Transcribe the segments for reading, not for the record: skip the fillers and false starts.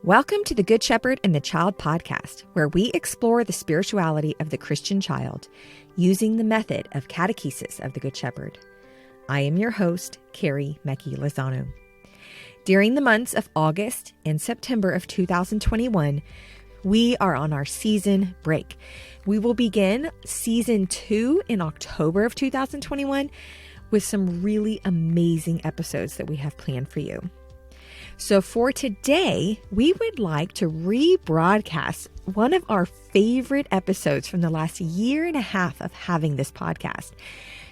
Welcome to the Good Shepherd and the Child podcast, where we explore the spirituality of the Christian child using the method of Catechesis of the Good Shepherd. I am your host, Carrie Mecki Lozano. During the months of August and September of 2021, we are on our season break. We will begin season 2 in October of 2021 with some really amazing episodes that we have planned for you. So for today, we would like to rebroadcast one of our favorite episodes from the last year and a half of having this podcast.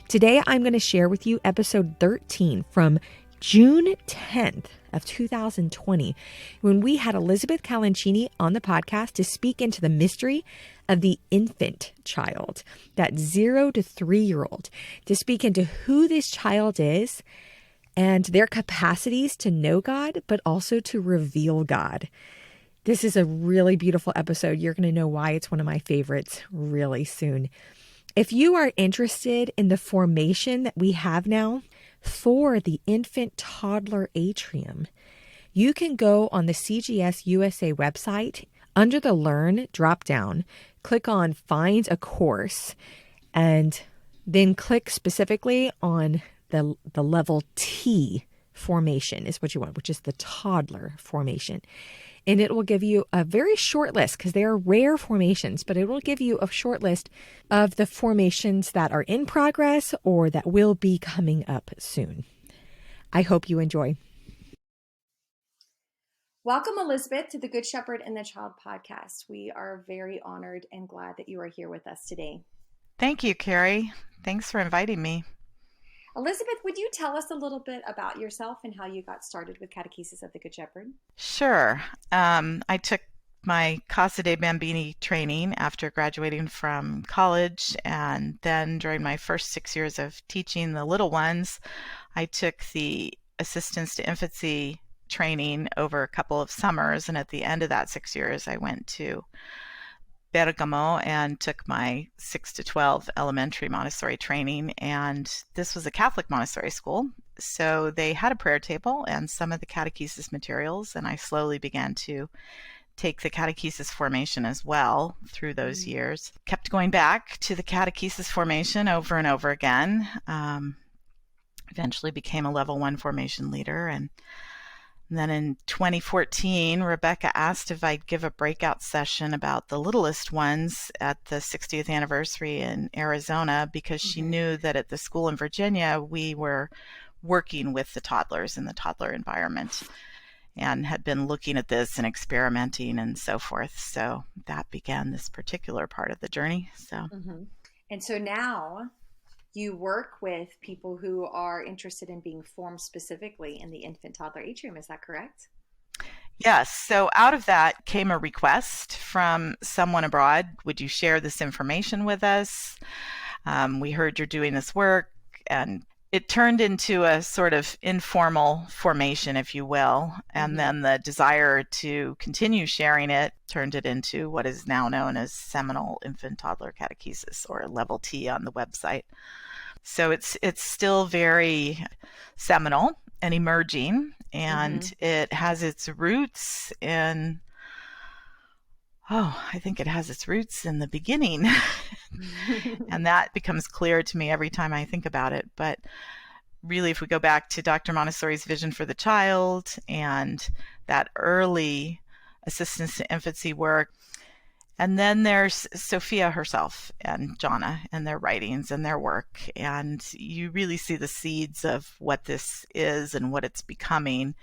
Today, I'm going to share with you episode 13 from June 10th of 2020, when we had Elizabeth Calanchini on the podcast to speak into the mystery of the infant child, that 0 to 3-year-old, to speak into who this child is and their capacities to know God, but also to reveal God. This is a really beautiful episode. You're going to know why it's one of my favorites really soon. If you are interested in the formation that we have now for the Infant Toddler Atrium, you can go on the CGS USA website under the Learn dropdown, click on Find a Course, and then click specifically on the level T formation is what you want, which is the toddler formation. And it will give you a very short list, because they are rare formations, but it will give you a short list of the formations that are in progress or that will be coming up soon. I hope you enjoy. Welcome, Elizabeth, to the Good Shepherd and the Child podcast. We are very honored and glad that you are here with us today. Thank you, Carrie. Thanks for inviting me. Elizabeth, would you tell us a little bit about yourself and how you got started with Catechesis of the Good Shepherd? Sure. I took my Casa dei Bambini training after graduating from college, and then during my first 6 years of teaching the little ones, I took the Assistance to Infancy training over a couple of summers, and at the end of that 6 years, I went to Bergamo and took my 6 to 12 elementary Montessori training, and this was a Catholic Montessori school, so they had a prayer table and some of the catechesis materials, and I slowly began to take the catechesis formation as well through those years. Kept going back to the catechesis formation over and over again. Eventually became a level 1 formation leader, and then in 2014, Rebecca asked if I'd give a breakout session about the littlest ones at the 60th anniversary in Arizona, because she knew that at the school in Virginia, we were working with the toddlers in the toddler environment and had been looking at this and experimenting and so forth. So that began this particular part of the journey. And so now you work with people who are interested in being formed specifically in the Infant Toddler Atrium. Is that correct? Yes. So out of that came a request from someone abroad. Would you share this information with us? We heard you're doing this work, and it turned into a sort of informal formation, if you will. And then the desire to continue sharing it turned it into what is now known as Seminal Infant Toddler Catechesis, or Level T on the website. So it's still very seminal and emerging, and it has its roots in, I think it has its roots in the beginning. And that becomes clear to me every time I think about it. But really, if we go back to Dr. Montessori's vision for the child and that early assistance to infancy work, and then there's Sophia herself and Jonna and their writings and their work. And you really see the seeds of what this is and what it's becoming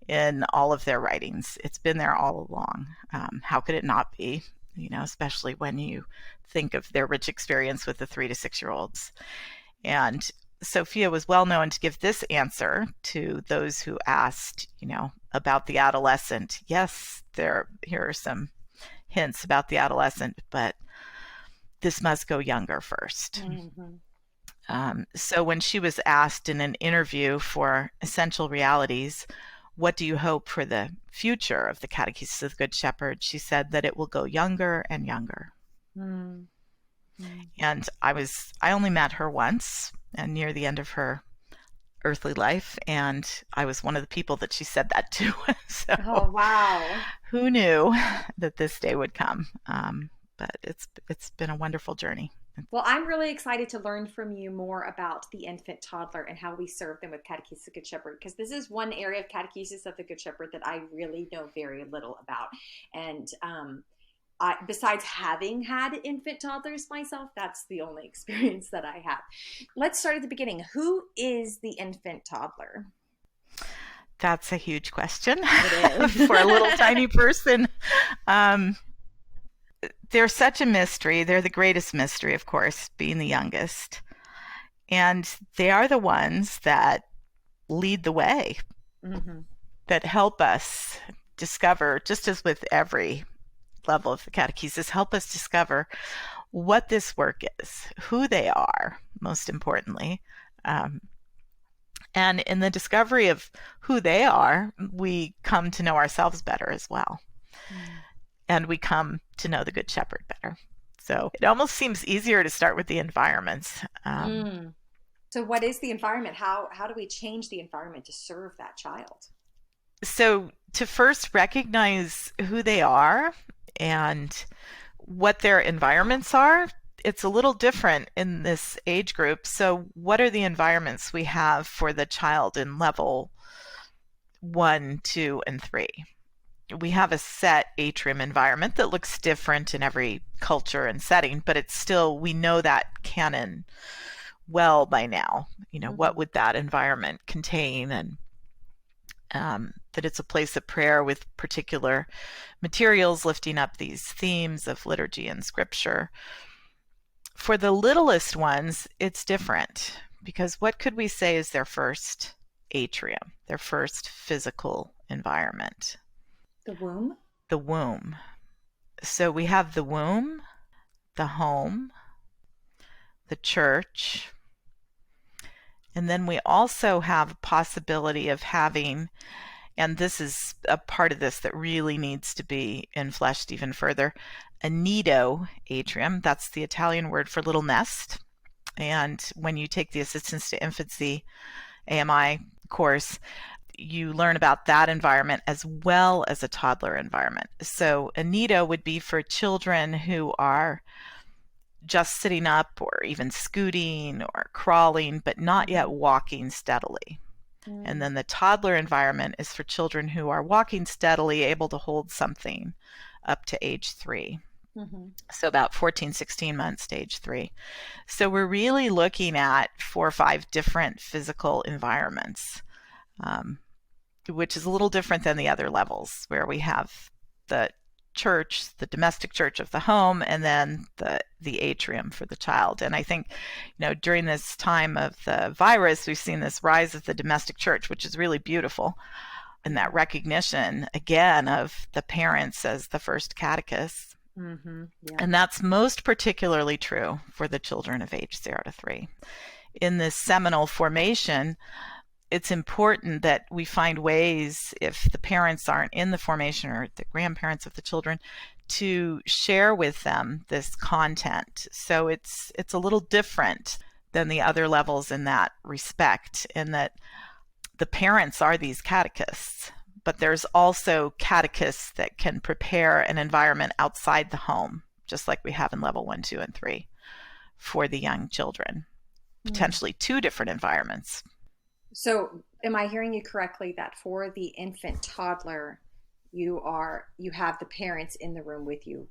in all of their writings. It's been there all along. How could it not be? Especially when you think of their rich experience with the 3 to 6-year-olds. And Sophia was well known to give this answer to those who asked, about the adolescent. Yes, here are some hints about the adolescent, but this must go younger first. So when she was asked in an interview for Essential Realities, what do you hope for the future of the Catechesis of the Good Shepherd, she said that it will go younger and younger. And I only met her once, and near the end of her earthly life, and I was one of the people that she said that to. So Oh, wow. who knew that this day would come? But it's been a wonderful journey. Well, I'm really excited to learn from you more about the infant toddler and how we serve them with Catechesis of the Good Shepherd, because this is one area of Catechesis of the Good Shepherd that I really know very little about. And besides having had infant toddlers myself, that's the only experience that I have. Let's start at the beginning. Who is the infant toddler? That's a huge question. It is. For a little tiny person. They're such a mystery. They're the greatest mystery, of course, being the youngest. And they are the ones that lead the way, that help us discover, just as with every level of the catechesis, help us discover what this work is, who they are, most importantly. And in the discovery of who they are, we come to know ourselves better as well. And we come to know the Good Shepherd better. So it almost seems easier to start with the environments. So what is the environment? How do we change the environment to serve that child? So to first recognize who they are and what their environments are, it's a little different in this age group. So what are the environments we have for the child in level 1, 2, and 3? We have a set atrium environment that looks different in every culture and setting, but it's still, we know that canon well by now. What would that environment contain, and that it's a place of prayer with particular materials lifting up these themes of liturgy and scripture. For the littlest ones, it's different, because what could we say is their first atrium, their first physical environment? The womb? The womb. So we have the womb, the home, the church, and then we also have a possibility of having, and this is a part of this that really needs to be infleshed even further, a nido atrium. That's the Italian word for little nest. And when you take the Assistance to Infancy AMI course, you learn about that environment as well as a toddler environment. So a nido would be for children who are just sitting up or even scooting or crawling, but not yet walking steadily. And then the toddler environment is for children who are walking steadily, able to hold something up to age 3. So about 14, 16 months to age 3. So we're really looking at 4 or 5 different physical environments, which is a little different than the other levels, where we have the church, the domestic church of the home, and then the atrium for the child. And I think, during this time of the virus, we've seen this rise of the domestic church, which is really beautiful. And that recognition, again, of the parents as the first catechists. Yeah. And that's most particularly true for the children of age 0 to 3. In this seminal formation, it's important that we find ways, if the parents aren't in the formation or the grandparents of the children, to share with them this content. So it's a little different than the other levels in that respect, in that the parents are these catechists, but there's also catechists that can prepare an environment outside the home, just like we have in level 1, 2, and 3 for the young children, potentially 2 different environments. So am I hearing you correctly that for the infant toddler, you have the parents in the room with you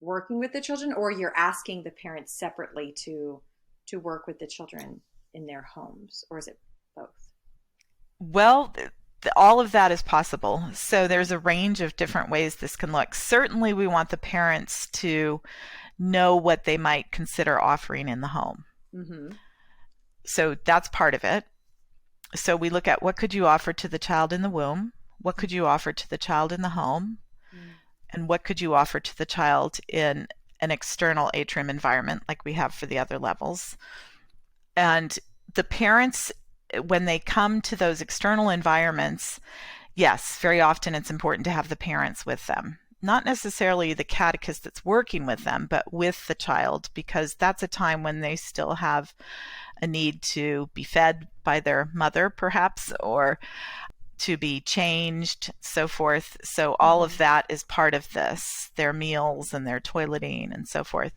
working with the children, or you're asking the parents separately to work with the children in their homes, or is it both? Well, all of that is possible. So there's a range of different ways this can look. Certainly we want the parents to know what they might consider offering in the home. So that's part of it. So we look at what could you offer to the child in the womb, what could you offer to the child in the home, and what could you offer to the child in an external atrium environment like we have for the other levels. And the parents, when they come to those external environments, yes, very often it's important to have the parents with them. not necessarily the catechist that's working with them, but with the child, because that's a time when they still have a need to be fed by their mother, perhaps, or to be changed, so forth. So all of that is part of this, their meals and their toileting and so forth.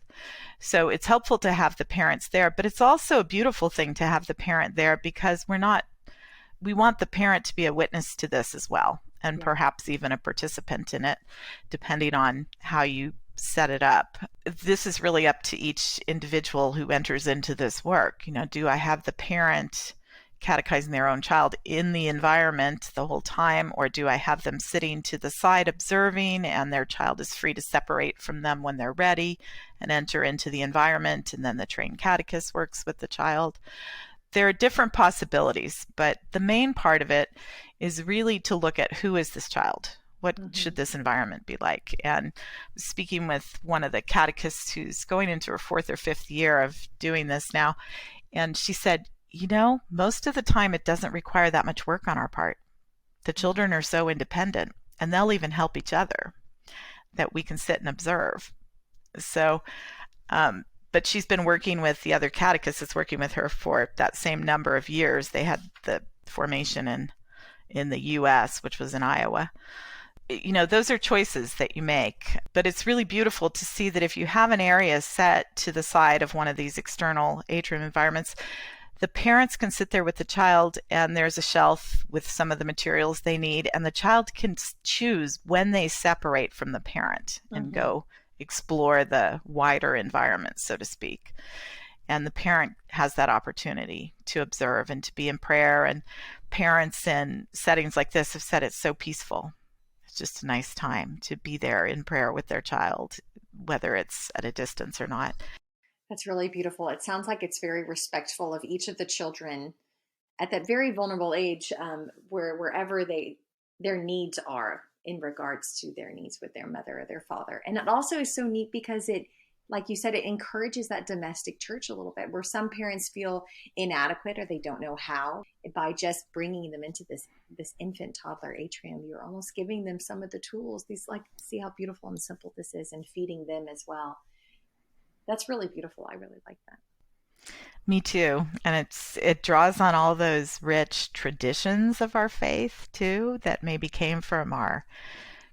So it's helpful to have the parents there, but it's also a beautiful thing to have the parent there, because we want the parent to be a witness to this as well, and perhaps even a participant in it, depending on how you set it up. This is really up to each individual who enters into this work. Do I have the parent catechizing their own child in the environment the whole time, or do I have them sitting to the side observing, and their child is free to separate from them when they're ready and enter into the environment, and then the trained catechist works with the child? There are different possibilities, but the main part of it is really to look at, who is this child? What should this environment be like? And speaking with one of the catechists who's going into her 4th or 5th year of doing this now, and she said, most of the time it doesn't require that much work on our part. The children are so independent, and they'll even help each other, that we can sit and observe. So, but she's been working with the other catechist that's working with her for that same number of years. They had the formation in the U.S., which was in Iowa. Those are choices that you make, but it's really beautiful to see that if you have an area set to the side of one of these external atrium environments, the parents can sit there with the child, and there's a shelf with some of the materials they need, and the child can choose when they separate from the parent and go explore the wider environment, so to speak. And the parent has that opportunity to observe and to be in prayer. And parents in settings like this have said it's so peaceful. It's just a nice time to be there in prayer with their child, whether it's at a distance or not. That's really beautiful. It sounds like it's very respectful of each of the children at that very vulnerable age, wherever their needs are in regards to their needs with their mother or their father. And it also is so neat because it, like you said, it encourages that domestic church a little bit, where some parents feel inadequate or they don't know how. By just bringing them into this infant toddler atrium, you're almost giving them some of the tools. See how beautiful and simple this is, and feeding them as well. That's really beautiful. I really like that. Me too. And it draws on all those rich traditions of our faith too, that maybe came from our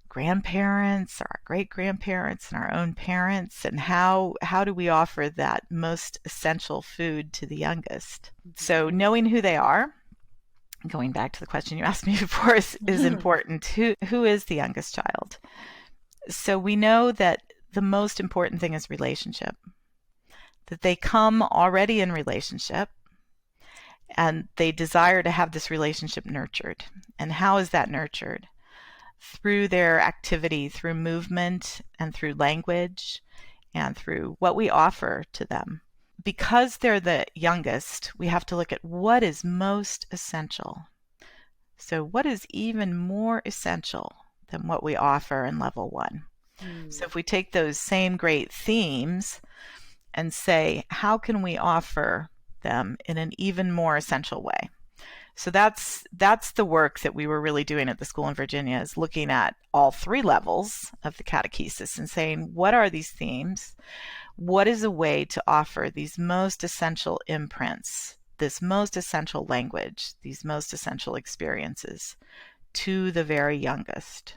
grandparents or our great-grandparents and our own parents. And how do we offer that most essential food to the youngest? So knowing who they are, going back to the question you asked me before, is important. Who is the youngest child? So we know that the most important thing is relationship, that they come already in relationship and they desire to have this relationship nurtured. And how is that nurtured? Through their activity, through movement, and through language, and through what we offer to them. Because they're the youngest, we have to look at what is most essential. So what is even more essential than what we offer in level 1? So if we take those same great themes and say, how can we offer them in an even more essential way? So that's the work that we were really doing at the school in Virginia, is looking at all 3 levels of the catechesis and saying, what are these themes? What is a way to offer these most essential imprints, this most essential language, these most essential experiences to the very youngest?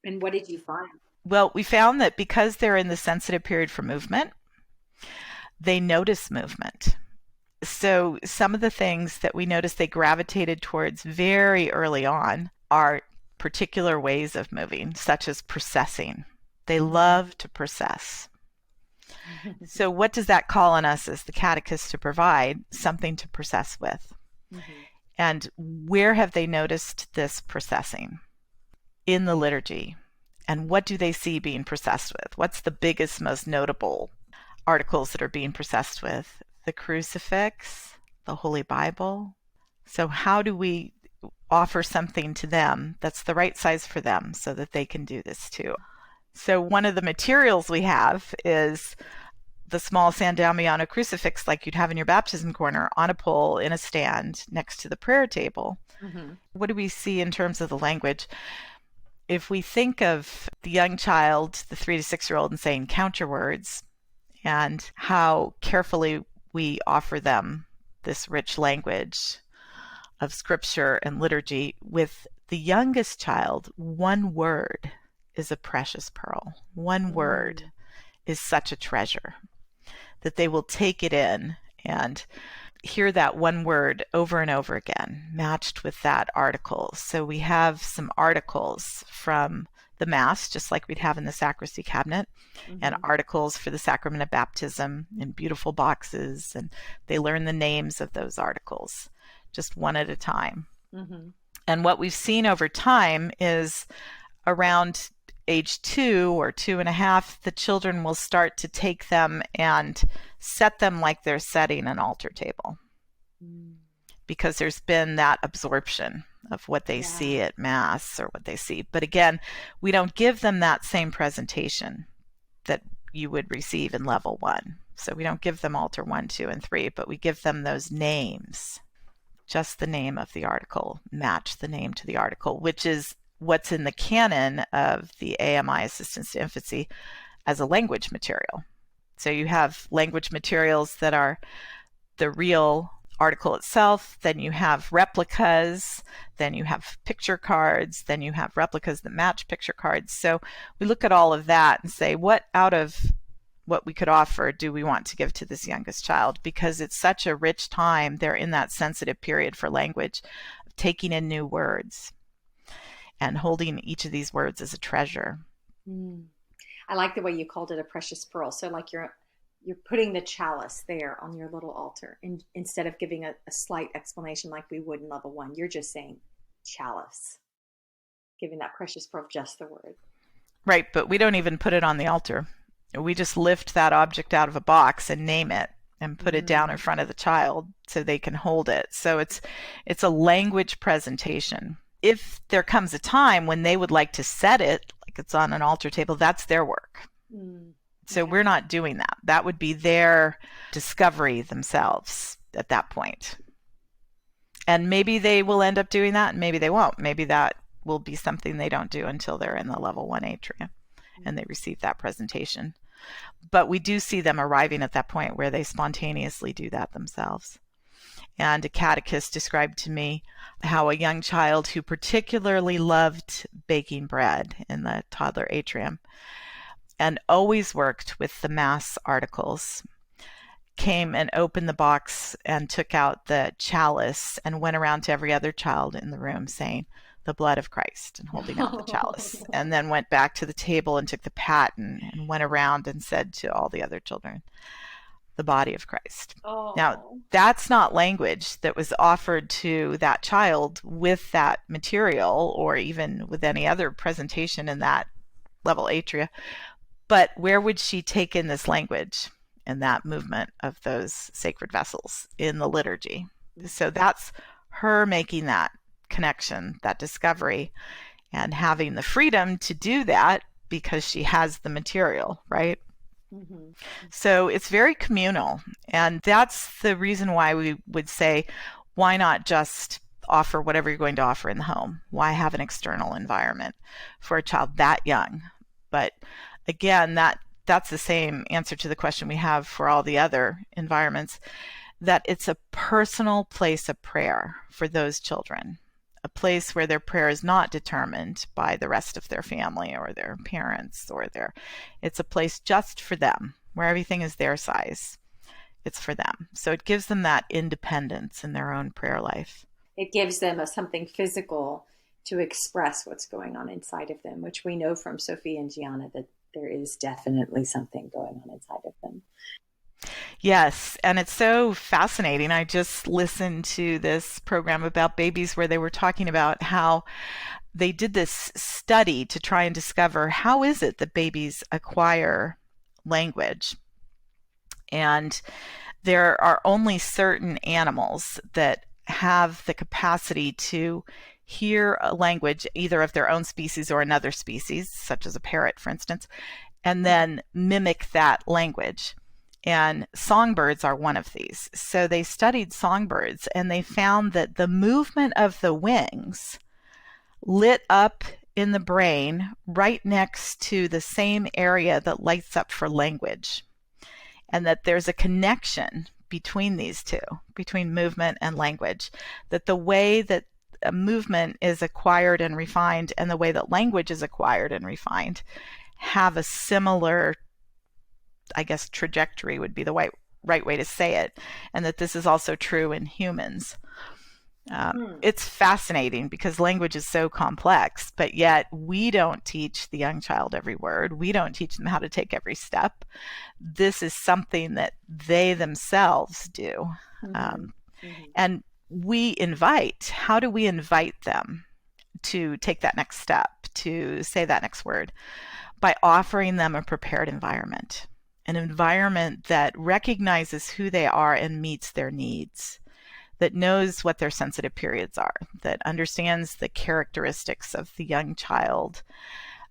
And what did you find? Well, we found that because they're in the sensitive period for movement, they notice movement. So some of the things that we noticed they gravitated towards very early on are particular ways of moving, such as processing. They love to process. So what does that call on us as the catechist to provide? Something to process with. And where have they noticed this processing? In the liturgy. And what do they see being processed with? What's the biggest, most notable articles that are being processed with? The crucifix, the Holy Bible. So how do we offer something to them that's the right size for them so that they can do this too? So one of the materials we have is the small San Damiano crucifix, like you'd have in your baptism corner, on a pole in a stand next to the prayer table. What do we see in terms of the language? if we think of the young child, the 3 to 6-year-old, and saying, count your words, and how carefully we offer them this rich language of scripture and liturgy, with the youngest child, one word is a precious pearl. One word is such a treasure that they will take it in and hear that one word over and over again, matched with that article. So we have some articles from the Mass, just like we'd have in the sacristy cabinet, and articles for the sacrament of baptism in beautiful boxes, and they learn the names of those articles, just one at a time. And what we've seen over time is around age 2 or 2.5, the children will start to take them and set them like they're setting an altar table, because there's been that absorption of what they see at Mass or what they see. But again, we don't give them that same presentation that you would receive in level 1. So we don't give them altar 1, 2, and 3, but we give them those names, just the name of the article, match the name to the article, which is what's in the canon of the AMI Assistance to Infancy as a language material. So you have language materials that are the real article itself, then you have replicas, then you have picture cards, then you have replicas that match picture cards. So we look at all of that and say, what out of what we could offer do we want to give to this youngest child? Because it's such a rich time. They're in that sensitive period for language, taking in new words and holding each of these words as a treasure. I like the way you called it a precious pearl. So like you're putting the chalice there on your little altar, and instead of giving a slight explanation like we would in level 1, you're just saying chalice, giving that precious pearl just the word. Right, but we don't even put it on the altar. We just lift that object out of a box and name it and put it down in front of the child so they can hold it. So it's a language presentation. If there comes a time when they would like to set it, like it's on an altar table, that's their work. So we're not doing that. That would be their discovery themselves at that point. And maybe they will end up doing that, and maybe they won't. Maybe that will be something they don't do until they're in the level 1 atrium and they receive that presentation. But we do see them arriving at that point where they spontaneously do that themselves. And a catechist described to me how a young child who particularly loved baking bread in the Toddler Atrium and always worked with the Mass articles, came and opened the box and took out the chalice and went around to every other child in the room saying, the blood of Christ, and holding out the chalice, and then went back to the table and took the paten and went around and said to all the other children, the body of Christ. Now, that's not language that was offered to that child with that material or even with any other presentation in that level atria. But where would she take in this language and that movement of those sacred vessels? In the liturgy. So that's her making that connection, that discovery, and having the freedom to do that because she has the material, right? So it's very communal. And that's the reason why we would say, why not just offer whatever you're going to offer in the home? Why have an external environment for a child that young? But again, that's the same answer to the question we have for all the other environments, that it's a personal place of prayer for those children, a place where their prayer is not determined by the rest of their family or their parents or it's a place just for them, where everything is their size. It's for them. So it gives them that independence in their own prayer life. It gives them something physical to express what's going on inside of them, which we know from Sophie and Gianna that there is definitely something going on inside of them. Yes, and it's so fascinating. I just listened to this program about babies where they were talking about how they did this study to try and discover how is it that babies acquire language. And there are only certain animals that have the capacity to hear a language, either of their own species or another species, such as a parrot, for instance, and then mimic that language. And songbirds are one of these. So they studied songbirds and they found that the movement of the wings lit up in the brain right next to the same area that lights up for language, and that there's a connection between these two, between movement and language, that the way that a movement is acquired and refined and the way that language is acquired and refined have a similar, I guess, trajectory would be the right way to say it, and that this is also true in humans. It's fascinating because language is so complex, but yet we don't teach the young child every word. We don't teach them how to take every step. This is something that they themselves do. And how do we invite them to take that next step, to say that next word? By offering them a prepared environment, an environment that recognizes who they are and meets their needs, that knows what their sensitive periods are, that understands the characteristics of the young child,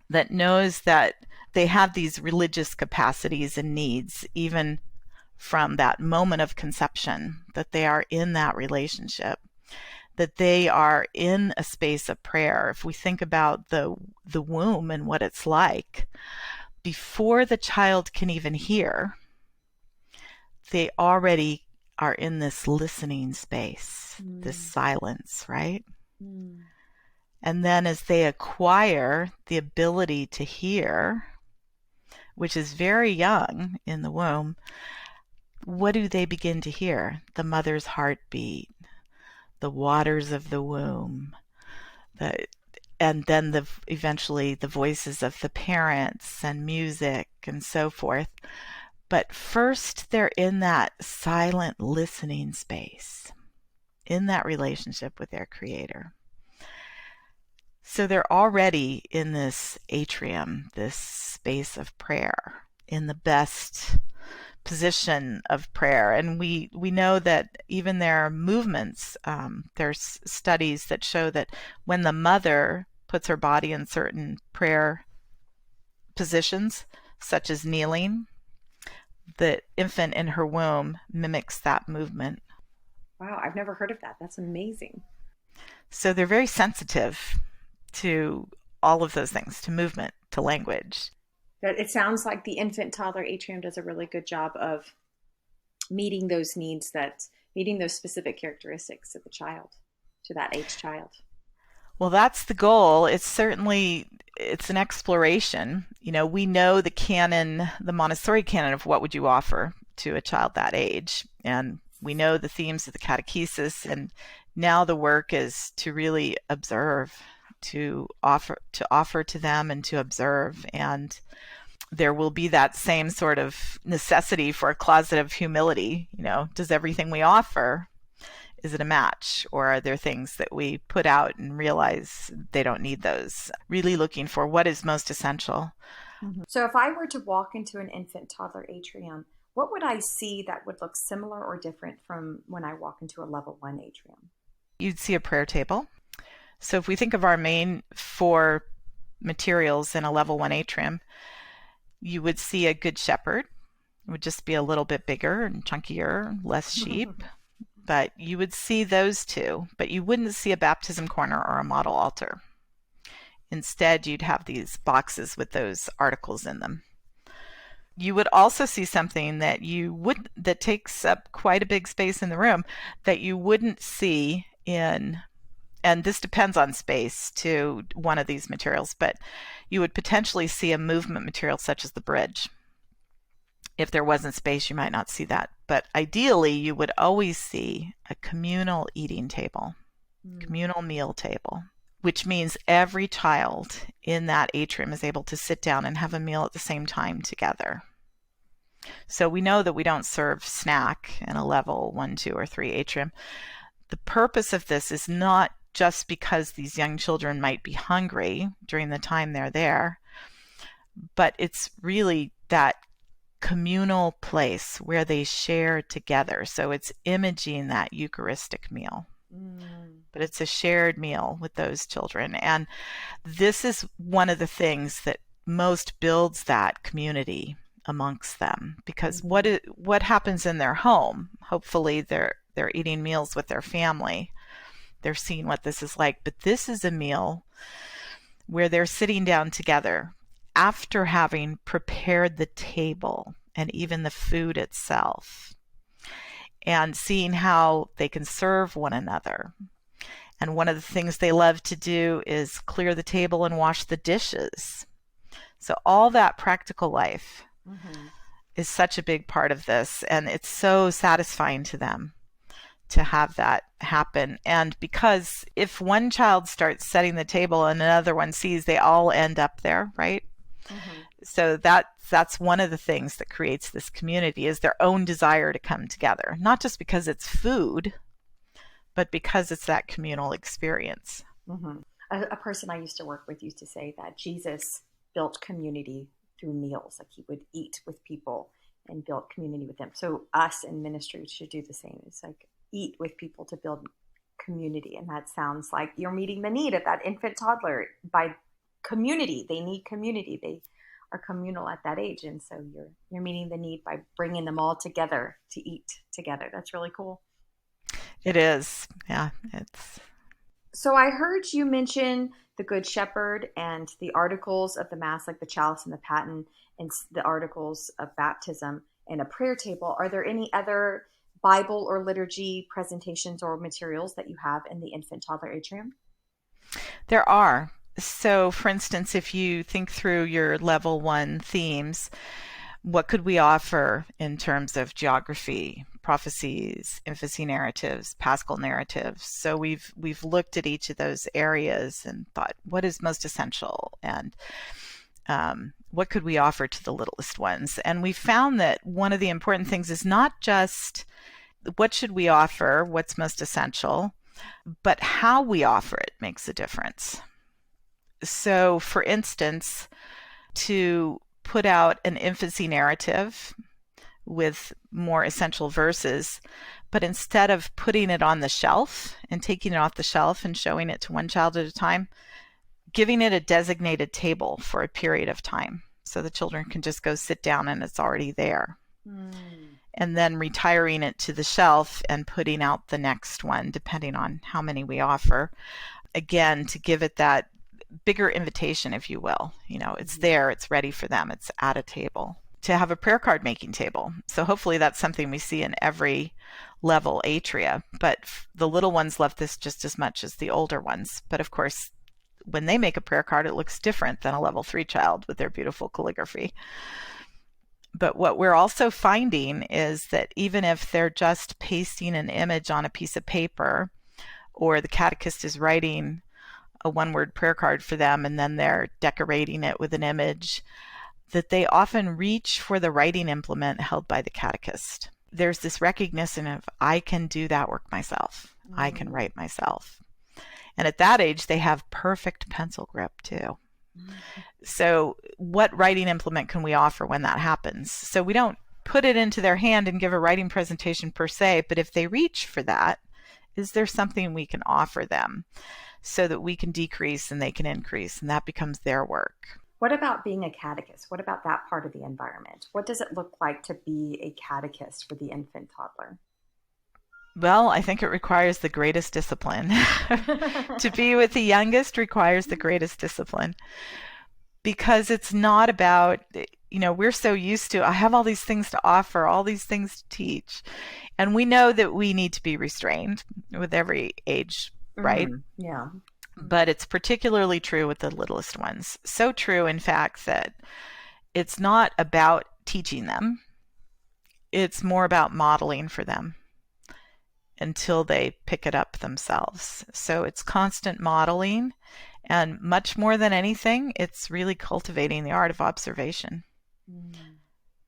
that knows that they have these religious capacities and needs even from that moment of conception, that they are in that relationship, that they are in a space of prayer. If we think about the womb and what it's like, before the child can even hear, they already are in this listening space, this silence, right? And then as they acquire the ability to hear, which is very young in the womb, what do they begin to hear? The mother's heartbeat, the waters of the womb, and then eventually the voices of the parents and music and so forth. But first, they're in that silent listening space, in that relationship with their Creator. So they're already in this atrium, this space of prayer, in the best position of prayer. And we know that even their movements, there's studies that show that when the mother puts her body in certain prayer positions, such as kneeling, the infant in her womb mimics that movement. Wow, I've never heard of that. That's amazing. So they're very sensitive to all of those things, to movement, to language. It sounds like the Infant Toddler Atrium does a really good job of meeting those needs, meeting those specific characteristics of the child, to that age child. Well, that's the goal. It's an exploration. We know the canon, the Montessori canon of what would you offer to a child that age. And we know the themes of the catechesis. And now the work is to really observe, to offer to them and to observe. And there will be that same sort of necessity for a closet of humility. Does everything we offer, is it a match? Or are there things that we put out and realize they don't need those? Really looking for what is most essential. So if I were to walk into an Infant Toddler Atrium, what would I see that would look similar or different from when I walk into a level 1 atrium? You'd see a prayer table. So if we think of our main 4 materials in a level 1 atrium, you would see a Good Shepherd. It would just be a little bit bigger and chunkier, less sheep. But you would see those 2, but you wouldn't see a baptism corner or a model altar. Instead, you'd have these boxes with those articles in them. You would also see something that takes up quite a big space in the room that you wouldn't see in, and this depends on space to one of these materials, but you would potentially see a movement material such as the bridge. If there wasn't space, you might not see that. But ideally, you would always see a communal eating table, communal meal table, which means every child in that atrium is able to sit down and have a meal at the same time together. So we know that we don't serve snack in a level 1, 2, or 3 atrium. The purpose of this is not just because these young children might be hungry during the time they're there, but it's really that communal place where they share together. So it's imaging that Eucharistic meal, but it's a shared meal with those children. And this is one of the things that most builds that community amongst them, because what happens in their home, hopefully they're eating meals with their family, they're seeing what this is like, but this is a meal where they're sitting down together after having prepared the table and even the food itself, and seeing how they can serve one another. And one of the things they love to do is clear the table and wash the dishes. So all that practical life is such a big part of this, and it's so satisfying to them to have that happen. And because if one child starts setting the table and another one sees, they all end up there, right? So that's one of the things that creates this community, is their own desire to come together, not just because it's food, but because it's that communal experience. A person I used to work with used to say that Jesus built community through meals. Like he would eat with people and build community with them. So us in ministry should do the same. It's like eat with people to build community. And that sounds like you're meeting the need of that infant toddler by community. They need community. They are communal at that age. And so you're meeting the need by bringing them all together to eat together. That's really cool. It is. Yeah. So I heard you mention the Good Shepherd and the articles of the Mass, like the chalice and the paten, and the articles of baptism and a prayer table. Are there any other Bible or liturgy presentations or materials that you have in the Infant Toddler Atrium? There are. So, for instance, if you think through your level 1 themes, what could we offer in terms of geography, prophecies, infancy narratives, paschal narratives? So we've looked at each of those areas and thought, what is most essential, and what could we offer to the littlest ones? And we found that one of the important things is not just what should we offer, what's most essential, but how we offer it makes a difference. So, for instance, to put out an infancy narrative with more essential verses, but instead of putting it on the shelf and taking it off the shelf and showing it to one child at a time, giving it a designated table for a period of time so the children can just go sit down and it's already there. And then retiring it to the shelf and putting out the next one, depending on how many we offer. Again, to give it that bigger invitation, if you will. It's there, it's ready for them, it's at a table. To have a prayer card making table. So hopefully that's something we see in every level atria, but the little ones love this just as much as the older ones. But of course, when they make a prayer card, it looks different than a level 3 child with their beautiful calligraphy. But what we're also finding is that even if they're just pasting an image on a piece of paper, or the catechist is writing a one-word prayer card for them and then they're decorating it with an image, that they often reach for the writing implement held by the catechist. There's this recognition of, I can do that work myself. I can write myself. And at that age, they have perfect pencil grip too. So what writing implement can we offer when that happens? So we don't put it into their hand and give a writing presentation per se, but if they reach for that, is there something we can offer them so that we can decrease and they can increase, and that becomes their work? What about being a catechist? What about that part of the environment? What does it look like to be a catechist for the infant toddler? Well, I think it requires the greatest discipline. To be with the youngest requires the greatest discipline, because it's not about, we're so used to, I have all these things to offer, all these things to teach. And we know that we need to be restrained with every age, right? Yeah. But it's particularly true with the littlest ones. So true, in fact, that it's not about teaching them. It's more about modeling for them until they pick it up themselves. So it's constant modeling, and much more than anything, it's really cultivating the art of observation.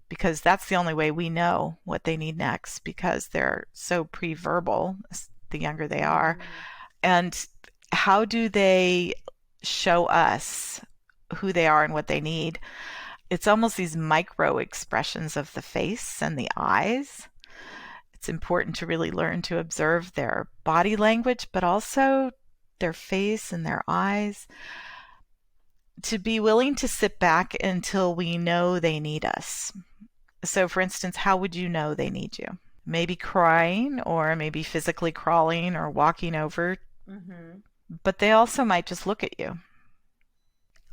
Because that's the only way we know what they need next, because they're so pre-verbal the younger they are. And how do they show us who they are and what they need? It's almost these micro expressions of the face and the eyes. It's important to really learn to observe their body language, but also their face and their eyes. To be willing to sit back until we know they need us. So, for instance, how would you know they need you? Maybe crying, or maybe physically crawling or walking over. But they also might just look at you.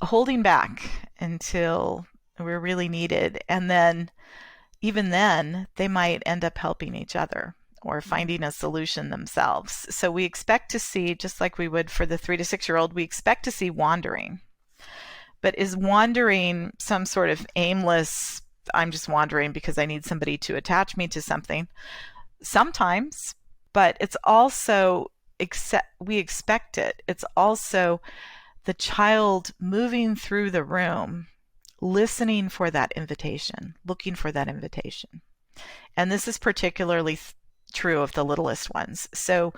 holding back until we're really needed. And then, even then, they might end up helping each other or finding a solution themselves. So we expect to see, just like we would for the 3 to 6-year-old, we expect to see wandering. But is wandering some sort of aimless, I'm just wandering because I need somebody to attach me to something? Sometimes, but it's also, we expect it. It's also the child moving through the room, listening for that invitation, looking for that invitation. And this is particularly true of the littlest ones. So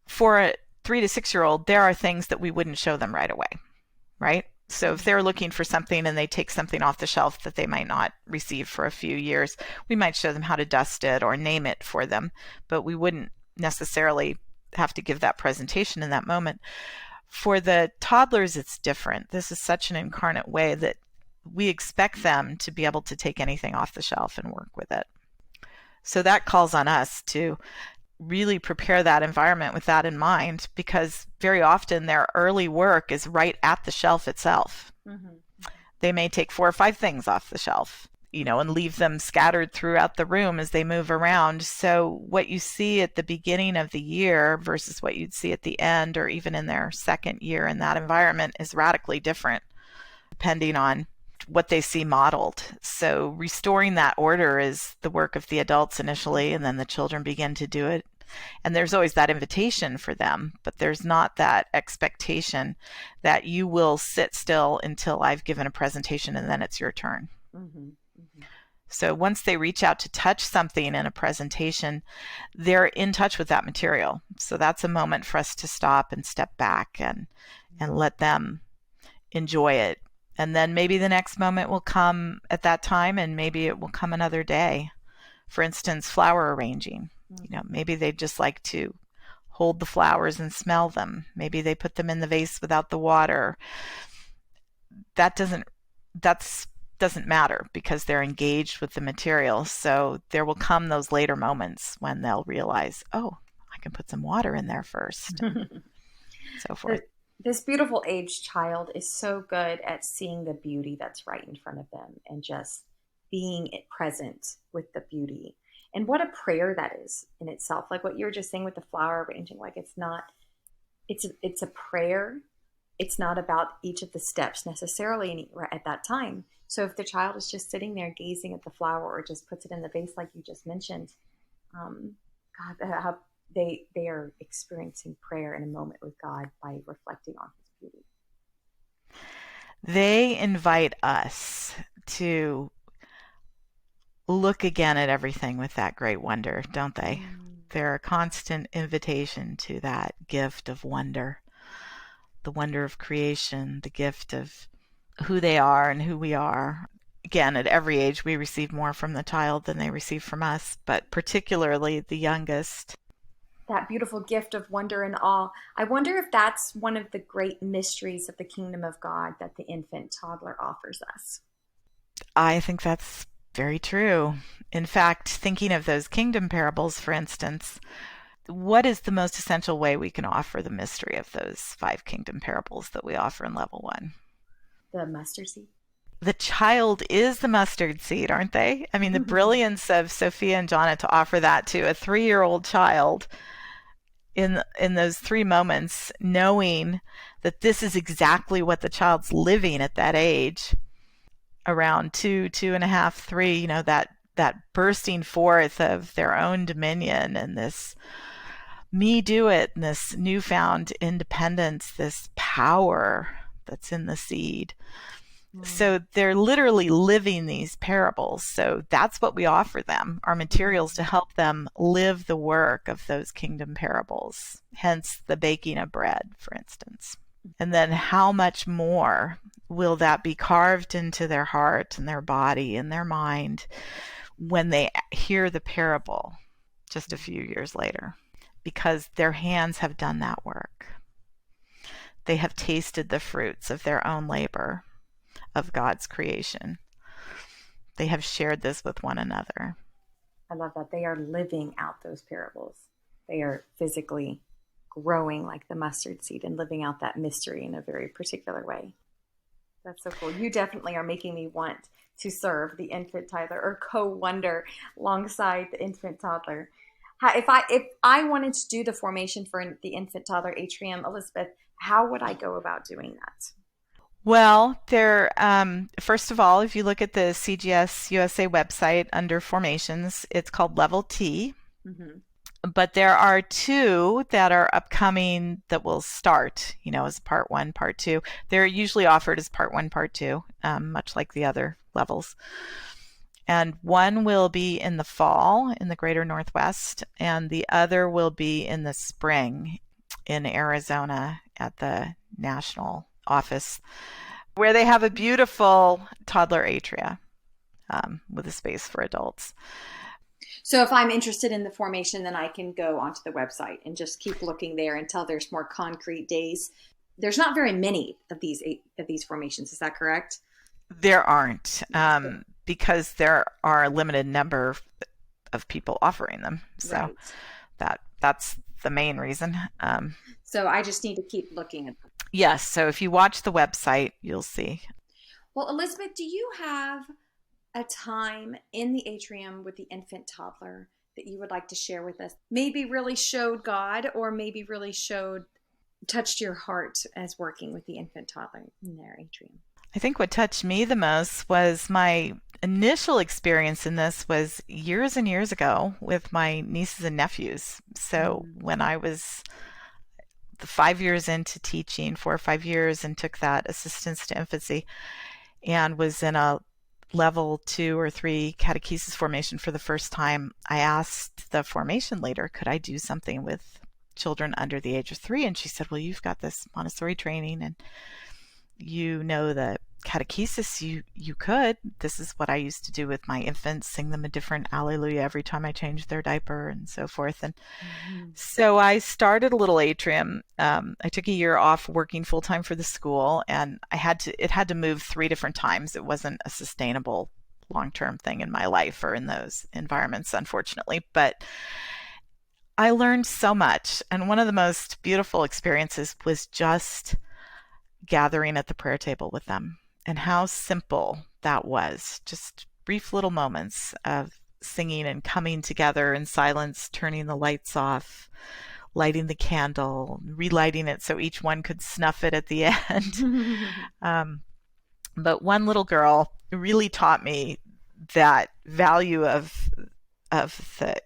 for a 3 to 6-year-old, there are things that we wouldn't show them right away, right? So if they're looking for something and they take something off the shelf that they might not receive for a few years, we might show them how to dust it or name it for them, but we wouldn't necessarily have to give that presentation in that moment. For the toddlers, it's different. This is such an incarnate way that we expect them to be able to take anything off the shelf and work with it. So that calls on us to really prepare that environment with that in mind, because very often their early work is right at the shelf itself. Mm-hmm. They may take 4 or 5 things off the shelf, and leave them scattered throughout the room as they move around. So what you see at the beginning of the year versus what you'd see at the end or even in their second year in that environment is radically different depending on what they see modeled. So restoring that order is the work of the adults initially, and then the children begin to do it. And there's always that invitation for them, but there's not that expectation that you will sit still until I've given a presentation and then it's your turn. Mm-hmm. Mm-hmm. So once they reach out to touch something in a presentation, they're in touch with that material. So that's a moment for us to stop and step back and let them enjoy it. And then maybe the next moment will come at that time, and maybe it will come another day. For instance, flower arranging. Maybe they just like to hold the flowers and smell them. Maybe they put them in the vase without the water. That doesn't matter because they're engaged with the material. So there will come those later moments when they'll realize, oh, I can put some water in there first. So forth. This beautiful aged child is so good at seeing the beauty that's right in front of them and just being present with the beauty. And what a prayer that is in itself. Like what you were just saying with the flower arranging, like it's a prayer. It's not about each of the steps necessarily at that time. So if the child is just sitting there gazing at the flower or just puts it in the vase like you just mentioned, how they are experiencing prayer in a moment with God by reflecting on his beauty. They invite us to look again at everything with that great wonder, don't they? They're a constant invitation to that gift of wonder, the wonder of creation, the gift of who they are and who we are. Again, at every age, we receive more from the child than they receive from us, but particularly the youngest. That beautiful gift of wonder and awe. I wonder if that's one of the great mysteries of the kingdom of God that the infant toddler offers us. I think that's very true. In fact, thinking of those kingdom parables, for instance, what is the most essential way we can offer the mystery of those 5 kingdom parables that we offer in level 1? The mustard seed. The child is the mustard seed, aren't they? I mean, the brilliance of Sophia and Jonna to offer that to a 3-year-old child in those 3 moments, knowing that this is exactly what the child's living at that age, around 2, 2.5, 3, that bursting forth of their own dominion and this me do it, and this newfound independence, this power that's in the seed. So they're literally living these parables. So that's what we offer them, our materials to help them live the work of those kingdom parables, hence the baking of bread, for instance. And then how much more will that be carved into their heart and their body and their mind when they hear the parable just a few years later, because their hands have done that work. They have tasted the fruits of their own labor, of God's creation. They have shared this with one another. I love that. They are living out those parables. They are physically growing like the mustard seed and living out that mystery in a very particular way. That's so cool. You definitely are making me want to serve the infant toddler or co-wonder alongside the infant toddler. If I wanted to do the formation for the infant toddler atrium, Elizabeth, how would I go about doing that? Well, first of all, if you look at the CGS USA website under formations, it's called Level T. Mm-hmm. But there are two that are upcoming that will start, as part one, part two. They're usually offered as part one, part two, much like the other levels. And one will be in the fall in the greater Northwest, and the other will be in the spring in Arizona at the national office, where they have a beautiful toddler atria with a space for adults. So if I'm interested in the formation, then I can go onto the website and just keep looking there until there's more concrete days. There's not very many of these formations. Is that correct? There aren't, because there are a limited number of people offering them. So that's the main reason. So I just need to keep looking at them. Yes. So if you watch the website, you'll see. Well, Elizabeth, do you have a time in the atrium with the infant toddler that you would like to share with us? Maybe really showed God, or maybe really touched your heart as working with the infant toddler in their atrium? I think what touched me the most was my initial experience in this was years and years ago with my nieces and nephews. So when I was 5 years into teaching, 4 or 5 years, and took that assistance to infancy and was in a level 2 or 3 catechesis formation for the first time, I asked the formation leader, could I do something with children under the age of 3? And she said, well, you've got this Montessori training and the catechesis, you could. This is what I used to do with my infants, sing them a different alleluia every time I changed their diaper and so forth. And so I started a little atrium. I took a year off working full time for the school, and it had to move 3 different times. It wasn't a sustainable long-term thing in my life or in those environments, unfortunately. But I learned so much. And one of the most beautiful experiences was just gathering at the prayer table with them, and how simple that was. Just brief little moments of singing and coming together in silence, turning the lights off, lighting the candle, relighting it so each one could snuff it at the end. But one little girl really taught me that value of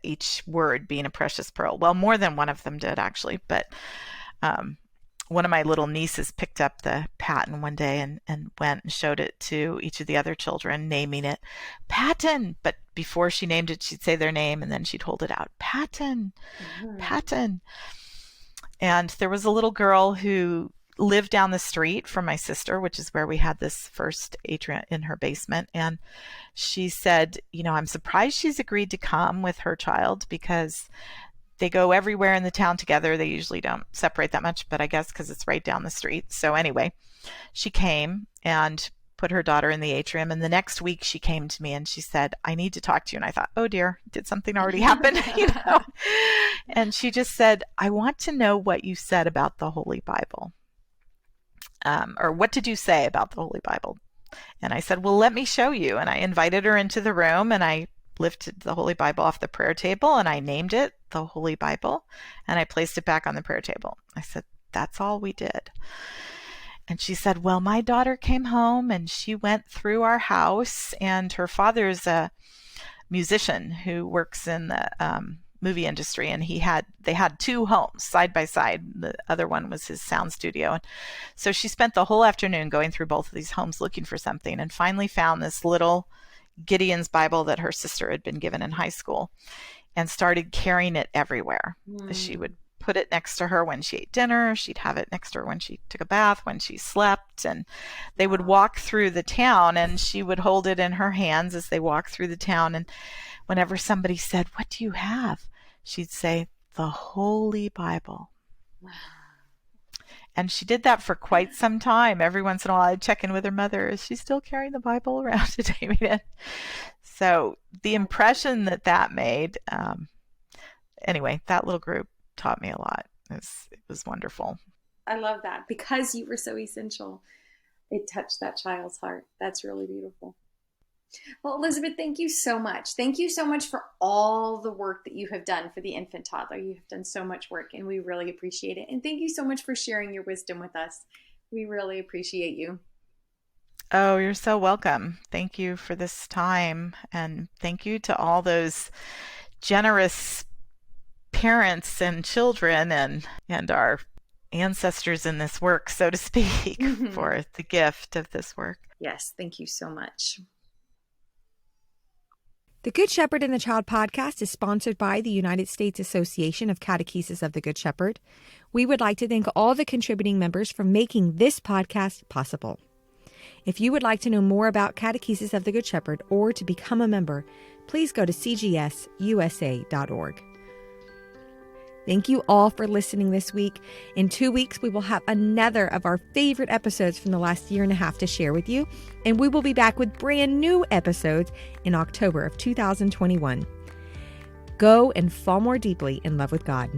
each word being a precious pearl. Well, more than one of them did, actually, but one of my little nieces picked up the paten one day and went and showed it to each of the other children, naming it Paten. But before she named it, she'd say their name, and then she'd hold it out, Paten, Paten. And there was a little girl who lived down the street from my sister, which is where we had this first atrium in her basement. And she said, I'm surprised she's agreed to come with her child, because they go everywhere in the town together. They usually don't separate that much, but I guess because it's right down the street. So anyway, she came and put her daughter in the atrium. And the next week she came to me and she said, I need to talk to you. And I thought, oh dear, did something already happen? And she just said, I want to know what you said about the Holy Bible. Or what did you say about the Holy Bible? And I said, well, let me show you. And I invited her into the room, and I lifted the Holy Bible off the prayer table, and I named it the Holy Bible, and I placed it back on the prayer table. I said, that's all we did. And she said, well, my daughter came home and she went through our house, and her father's a musician who works in the movie industry, and they had 2 homes side by side. The other one was his sound studio. And so she spent the whole afternoon going through both of these homes looking for something, and finally found this little Gideon's Bible that her sister had been given in high school, and started carrying it everywhere. She would put it next to her when she ate dinner. She'd have it next to her when she took a bath, when she slept, and they would walk through the town, and she would hold it in her hands as they walked through the town. And whenever somebody said, what do you have? She'd say, the Holy Bible. Wow. And she did that for quite some time. Every once in a while, I'd check in with her mother. Is she still carrying the Bible around today? So the impression that made, anyway, that little group taught me a lot. It was wonderful. I love that, because you were so essential. it touched that child's heart. That's really beautiful. Well, Elizabeth, thank you so much. Thank you so much for all the work that you have done for the infant toddler. You have done so much work, and we really appreciate it. And thank you so much for sharing your wisdom with us. We really appreciate you. Oh, you're so welcome. Thank you for this time. And thank you to all those generous parents and children and our ancestors in this work, so to speak, for the gift of this work. Yes, thank you so much. The Good Shepherd and the Child podcast is sponsored by the United States Association of Catechesis of the Good Shepherd. We would like to thank all the contributing members for making this podcast possible. If you would like to know more about Catechesis of the Good Shepherd or to become a member, please go to cgsusa.org. Thank you all for listening this week. In 2 weeks, we will have another of our favorite episodes from the last year and a half to share with you, and we will be back with brand new episodes in October of 2021. Go and fall more deeply in love with God.